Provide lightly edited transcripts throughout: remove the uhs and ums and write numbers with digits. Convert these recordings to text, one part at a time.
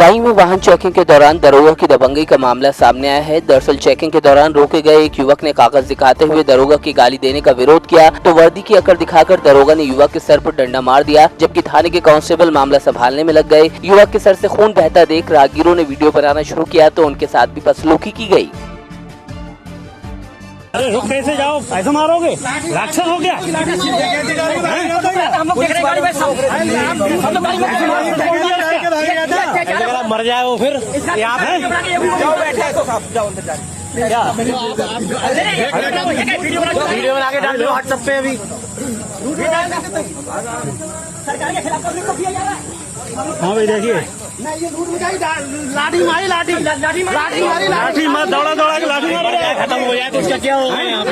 बदायूं में वाहन चेकिंग के दौरान दरोगा की दबंगई का मामला सामने आया है। दरअसल चेकिंग के दौरान रोके गए एक युवक ने कागज दिखाते हुए दरोगा की गाली देने का विरोध किया तो वर्दी की अकड़ दिखाकर दरोगा ने युवक के सर पर डंडा मार दिया, जबकि थाने के कांस्टेबल मामला संभालने में लग गए। युवक के सर से खून बहता देख राहगीरों ने वीडियो बनाना शुरू किया तो उनके साथ भी बदसलूकी की गयी। अरे रुक कैसे जाओ, ऐसा मारोगे, राक्षस हो गया। मर जाए वो फिर यहाँ पे वीडियो बना के डाल दो व्हाट्सएप पे। अभी हाँ भाई देखिए, लाठी मारी, लाठी मत दौड़ा के लाठी मार खत्म हो जाए तो उसका क्या होगा यहाँ पे।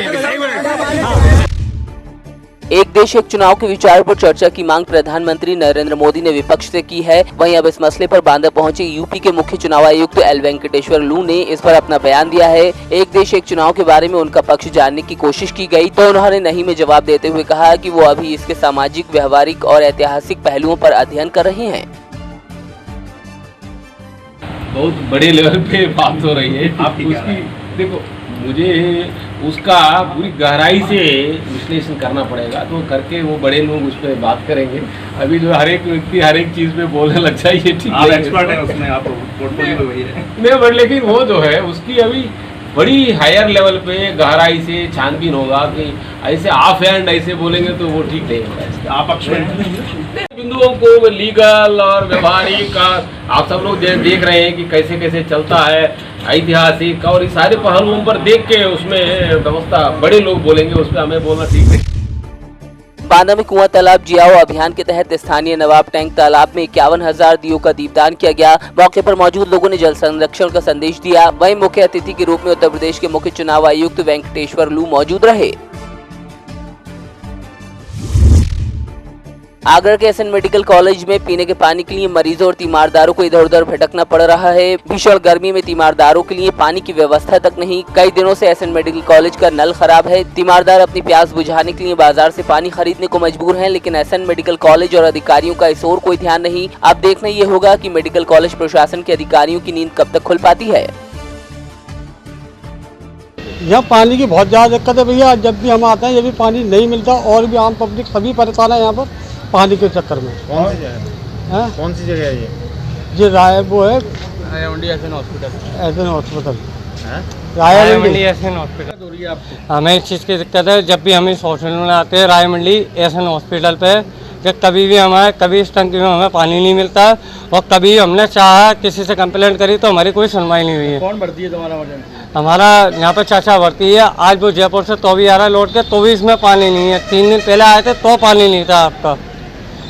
एक देश एक चुनाव के विचार पर चर्चा की मांग प्रधानमंत्री नरेंद्र मोदी ने विपक्ष से की है। वहीं अब इस मसले पर बांदा पहुंचे यूपी के मुख्य चुनाव आयुक्त एल वेंकटेश्वर लू ने इस पर अपना बयान दिया है। एक देश एक चुनाव के बारे में उनका पक्ष जानने की कोशिश की गई तो उन्होंने नहीं में जवाब देते हुए कहा कि वो अभी इसके सामाजिक, व्यवहारिक और ऐतिहासिक पहलुओं पर अध्ययन कर रहे हैं। बहुत बड़े लेवल पे बात हो रही है। आप उसकी देखो, मुझे उसका पूरी गहराई से विश्लेषण करना पड़ेगा, तो करके वो बड़े लोग उस पर बात करेंगे। अभी जो हर एक व्यक्ति हर एक चीज़ पे बोलने लग जाए, ये ठीक है, एक्सपर्ट है उसमें, आप पोर्टफोलियो में वही है नहीं, बट लेकिन वो जो है उसकी अभी बड़ी हायर लेवल पे गहराई से छानबीन होगा कि ऐसे ऑफ हैंड ऐसे बोलेंगे तो वो ठीक नहीं होगा। आप बिंदुओं को लीगल और व्यवहारिक आप सब लोग देख रहे हैं कि कैसे कैसे चलता है, ऐतिहासिक और इस सारे पहलुओं पर देख के उसमें व्यवस्था बड़े लोग बोलेंगे, उस पर हमें बोलना ठीक है। बांदा में कुआं तालाब जियाओ अभियान के तहत स्थानीय नवाब टैंक तालाब में 51,000 दियों का दीपदान किया गया। मौके पर मौजूद लोगों ने जल संरक्षण का संदेश दिया। वहीं मुख्य अतिथि के रूप में उत्तर प्रदेश के मुख्य चुनाव आयुक्त वेंकटेश्वर लू मौजूद रहे। आगरा के एसएन मेडिकल कॉलेज में पीने के पानी के लिए मरीजों और तीमारदारों को इधर उधर भटकना पड़ रहा है। भीषण गर्मी में तीमारदारों के लिए पानी की व्यवस्था तक नहीं। कई दिनों से एसएन मेडिकल कॉलेज का नल खराब है। तीमारदार अपनी प्यास बुझाने के लिए बाजार से पानी खरीदने को मजबूर हैं, लेकिन एसएन मेडिकल कॉलेज और अधिकारियों का इस ओर कोई ध्यान नहीं। अब देखना ये होगा कि मेडिकल कॉलेज प्रशासन के अधिकारियों की नींद कब तक खुल पाती है। यहाँ पानी की बहुत ज़्यादा दिक्कत है भैया। जब भी हम आते हैं ये भी पानी नहीं मिलता और भी आम पब्लिक सभी परेशान है यहाँ पर पानी के चक्कर में। कौन सी जगह है? कौन सी जगह है ये राय वो है एसएन हॉस्पिटल एसएन हॉस्पिटल। हमें इस चीज़ की दिक्कत है, जब भी हम इस हॉस्पिटल में आते हैं राय मंडी एसएन हॉस्पिटल पे, कि कभी भी कभी इस टंकी में हमें पानी नहीं मिलता और कभी हमने चाहा किसी से कंप्लेंट करी तो हमारी कोई सुनवाई नहीं हुई है। कौन भर्ती है तुम्हारा मर्जेंट? हमारा यहाँ पे चाचा भर्ती है। आज वो जयपुर से तो भी आ रहा है लौट के, तो भी इसमें पानी नहीं है। 3 दिन पहले आए थे तो पानी नहीं था आपका।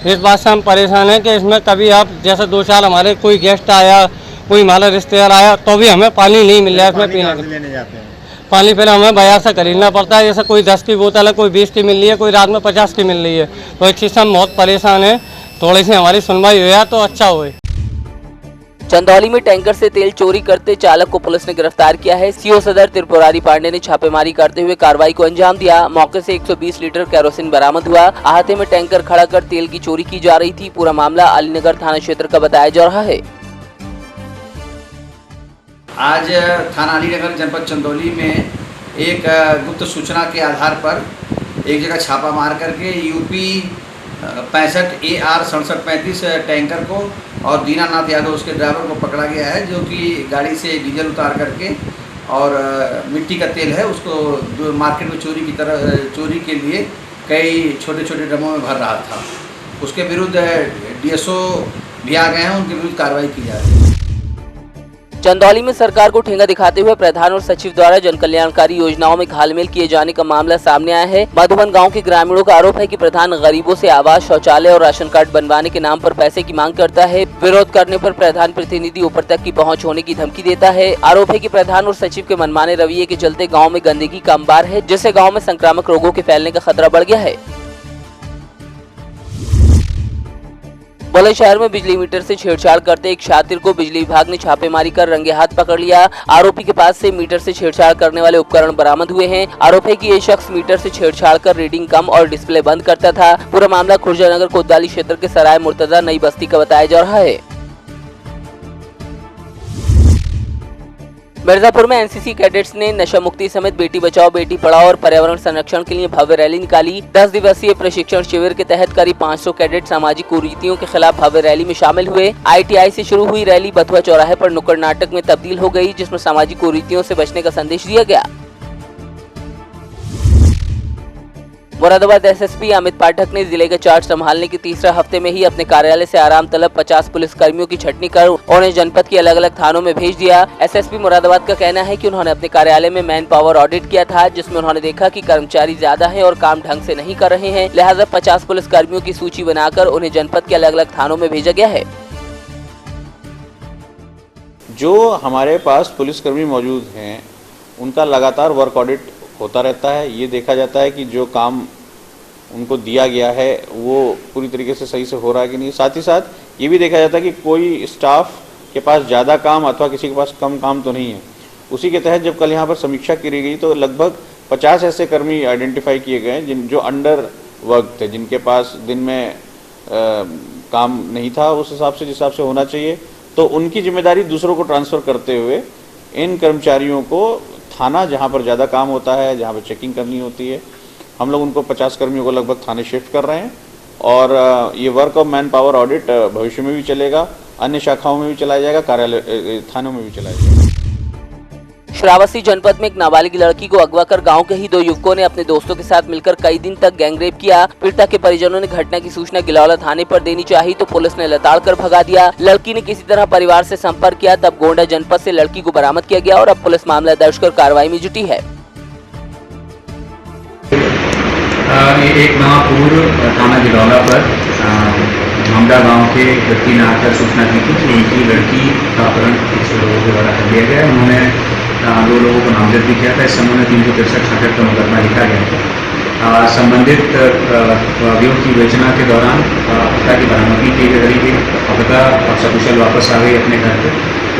इस बात से हम परेशान हैं कि इसमें कभी आप जैसे 2-4 हमारे कोई गेस्ट आया, कोई हमारा रिश्तेदार आया तो भी हमें पानी नहीं मिल रहा है। इसमें लेने जाते हैं पानी पहले हमें बाजार से खरीदना पड़ता है। जैसे कोई 10 की बोतल है, कोई 20 की मिल रही है, कोई रात में 50 की मिल रही है। तो इस चीज़ से हम बहुत परेशान हैं। थोड़ी सी हमारी सुनवाई हो जाए तो अच्छा हो। चंदौली में टैंकर से तेल चोरी करते चालक को पुलिस ने गिरफ्तार किया है। सीओ सदर त्रिपुरारी पांडे ने छापेमारी करते हुए कार्रवाई को अंजाम दिया। मौके से 120 लीटर केरोसिन बरामद हुआ। अहाते में टैंकर खड़ा कर तेल की चोरी की जा रही थी। पूरा मामला अलीनगर थाना क्षेत्र का बताया जा रहा है। आज थाना अलीनगर जनपद चंदौली में एक गुप्त सूचना के आधार पर एक जगह छापा मार करके यूपी 65 AR 6735 टैंकर को और दीनानाथ यादव उसके ड्राइवर को पकड़ा गया है, जो कि गाड़ी से डीजल उतार करके और मिट्टी का तेल है उसको मार्केट में चोरी के लिए कई छोटे छोटे ड्रमों में भर रहा था। उसके विरुद्ध DSO भी आ गए हैं, उनके विरुद्ध कार्रवाई की जा रही है। चंदौली में सरकार को ठेंगा दिखाते हुए प्रधान और सचिव द्वारा जन कल्याणकारी योजनाओं में घालमेल किए जाने का मामला सामने आया है। मधुबन गांव के ग्रामीणों का आरोप है कि प्रधान गरीबों से आवास, शौचालय और राशन कार्ड बनवाने के नाम पर पैसे की मांग करता है। विरोध करने पर प्रधान प्रतिनिधि ऊपर तक की पहुंच होने की धमकी देता है। आरोप है कि प्रधान और सचिव के मनमाने रवैये के चलते गाँव में गंदगी का अंबार है, जिससे गाँव में संक्रामक रोगों के फैलने का खतरा बढ़ गया है। बुलंदशहर में बिजली मीटर से छेड़छाड़ करते एक छात्र को बिजली विभाग ने छापेमारी कर रंगे हाथ पकड़ लिया। आरोपी के पास से मीटर से छेड़छाड़ करने वाले उपकरण बरामद हुए हैं। आरोप है कि ये शख्स मीटर से छेड़छाड़ कर रीडिंग कम और डिस्प्ले बंद करता था। पूरा मामला खुर्जा नगर कोतवाली क्षेत्र के सराय मुर्तजा नई बस्ती का बताया जा रहा है। मिर्जापुर में एनसीसी कैडेट्स ने नशा मुक्ति समेत बेटी बचाओ बेटी पढ़ाओ और पर्यावरण संरक्षण के लिए भव्य रैली निकाली। 10 दिवसीय प्रशिक्षण शिविर के तहत करीब 500 कैडेट सामाजिक कुरीतियों के खिलाफ भव्य रैली में शामिल हुए। ITI से शुरू हुई रैली बथुआ चौराहे पर नुक्कड़ नाटक में तब्दील हो गई, जिसमें सामाजिक कुरीतियों से बचने का संदेश दिया गया। मुरादाबाद SSP अमित पाठक ने जिले का चार्ज संभालने के तीसरे हफ्ते में ही अपने कार्यालय से आराम तलब 50 पुलिस कर्मियों की छटनी कर उन्हें जनपद के अलग अलग थानों में भेज दिया। SSP मुरादाबाद का कहना है कि उन्होंने अपने कार्यालय में मैन पावर ऑडिट किया था, जिसमें उन्होंने देखा कि कर्मचारी ज्यादा हैं और काम ढंग से नहीं कर रहे हैं, लिहाजा 50 पुलिस कर्मियों की सूची बनाकर उन्हें जनपद के अलग अलग थानों में भेजा गया है। जो हमारे पास पुलिसकर्मी मौजूद हैं उनका लगातार वर्क ऑडिट होता रहता है। ये देखा जाता है कि जो काम उनको दिया गया है वो पूरी तरीके से सही से हो रहा है कि नहीं। साथ ही साथ ये भी देखा जाता है कि कोई स्टाफ के पास ज़्यादा काम अथवा किसी के पास कम काम तो नहीं है। उसी के तहत जब कल यहाँ पर समीक्षा की गई तो लगभग 50 ऐसे कर्मी आइडेंटिफाई किए गए हैं जो अंडर वर्क थे, जिनके पास दिन में काम नहीं था उस हिसाब से जिस हिसाब से होना चाहिए। तो उनकी जिम्मेदारी दूसरों को ट्रांसफ़र करते हुए इन कर्मचारियों को थाना जहाँ पर ज़्यादा काम होता है, जहाँ पर चेकिंग करनी होती है, हम लोग उनको 50 कर्मियों को लगभग थाने शिफ्ट कर रहे हैं। और ये work of man power audit भविष्य में भी चलेगा, अन्य शाखाओं में भी चलाया जाएगा, कार्यालय थानों में भी चलाया जाएगा। श्रावस्ती जनपद में एक नाबालिग लड़की को अगवा कर गांव के ही 2 युवकों ने अपने दोस्तों के साथ मिलकर कई दिन तक गैंगरेप किया। पीड़िता के परिजनों ने घटना की सूचना गिलौला थाने पर देनी चाहिए तो पुलिस ने लताड़ कर भगा दिया। लड़की ने किसी तरह परिवार से संपर्क किया, तब गोंडा जनपद से लड़की को बरामद किया गया और अब पुलिस मामला दर्ज कर कार्रवाई में जुटी है। एक माह पूर्व थाना गिलौला पर हमदा गांव के व्यक्ति ने आकर सूचना दी थी कि उनकी लड़की का अपहरण कुछ लोगों के द्वारा कर दिया गया। उन्होंने 2 लोगों को नामजद भी किया था। इस संबंध में 363 का मुकदमा लिखा गया था। संबंधित अवयव की विवेचना के दौरान अपहृता की बरामदगी की गई। अपहृता सकुशल वापस आ गई अपने घर पर।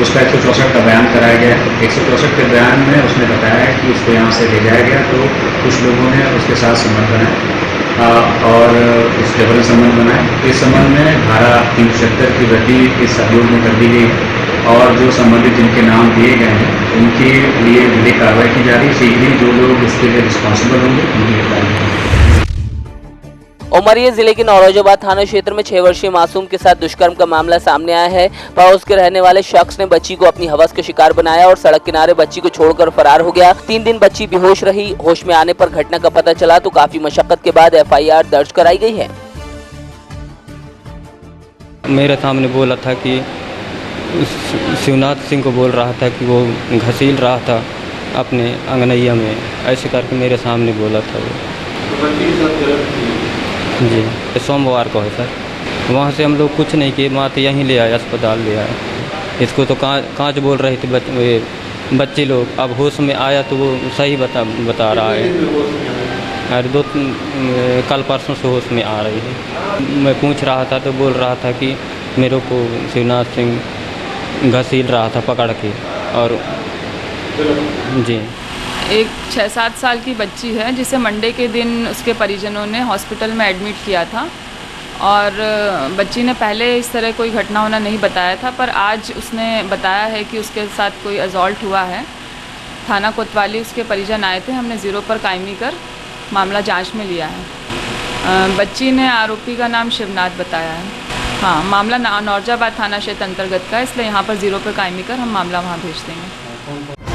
उसका 164 का बयान कराया गया। 164 के बयान में उसने बताया कि उसको यहाँ से ले जाया गया तो कुछ लोगों ने उसके साथ संबंध बनाया और उस जबरन संबंध बनाए। इस संबंध में धारा 376 की वृद्धि इस अभियोग में कर दी गई और जो संबंधित जिनके नाम दिए गए हैं उनके लिए विधिक कार्रवाई की जा रही। शीघ्र ही जो लोग इसके लिए रिस्पॉन्सिबल होंगे उनकी गिरफ्तारी। उमरिया जिले के नौरोजाबाद थाना क्षेत्र में 6 वर्षीय मासूम के साथ दुष्कर्म का मामला सामने आया है। पड़ोस के रहने वाले शख्स ने बच्ची को अपनी हवस का शिकार बनाया और सड़क किनारे बच्ची को छोड़कर फरार हो गया। 3 दिन बच्ची बेहोश रही। होश में आने पर घटना का पता चला तो काफी मशक्कत के बाद FIR दर्ज कराई गई है। मेरे सामने बोला था कि शिवनाथ सिंह को बोल रहा था कि वो घसील रहा था अपने अंगनैया में, ऐसे करके मेरे सामने बोला था वो। जी सोमवार को है सर। वहाँ से हम लोग कुछ नहीं किए, माँ तो यहीं ले आए, अस्पताल ले आए। इसको तो कांच बोल रहे थे बच्चे लोग। अब होश में आया तो वो सही बता रहा है। अरे कल परसों से होश में आ रही है। मैं पूछ रहा था तो बोल रहा था कि मेरे को शिवनाथ सिंह घसील रहा था पकड़ के। और जी एक 6-7 साल की बच्ची है जिसे मंडे के दिन उसके परिजनों ने हॉस्पिटल में एडमिट किया था और बच्ची ने पहले इस तरह कोई घटना होना नहीं बताया था, पर आज उसने बताया है कि उसके साथ कोई असॉल्ट हुआ है। थाना कोतवाली उसके परिजन आए थे, हमने 0 पर कायमी कर मामला जांच में लिया है। बच्ची ने आरोपी का नाम शिवनाथ बताया है। हाँ, मामला नौरोजाबाद थाना क्षेत्र अंतर्गत का है, इसलिए यहाँ पर 0 पर कायमी कर हम मामला वहाँ भेज देंगे।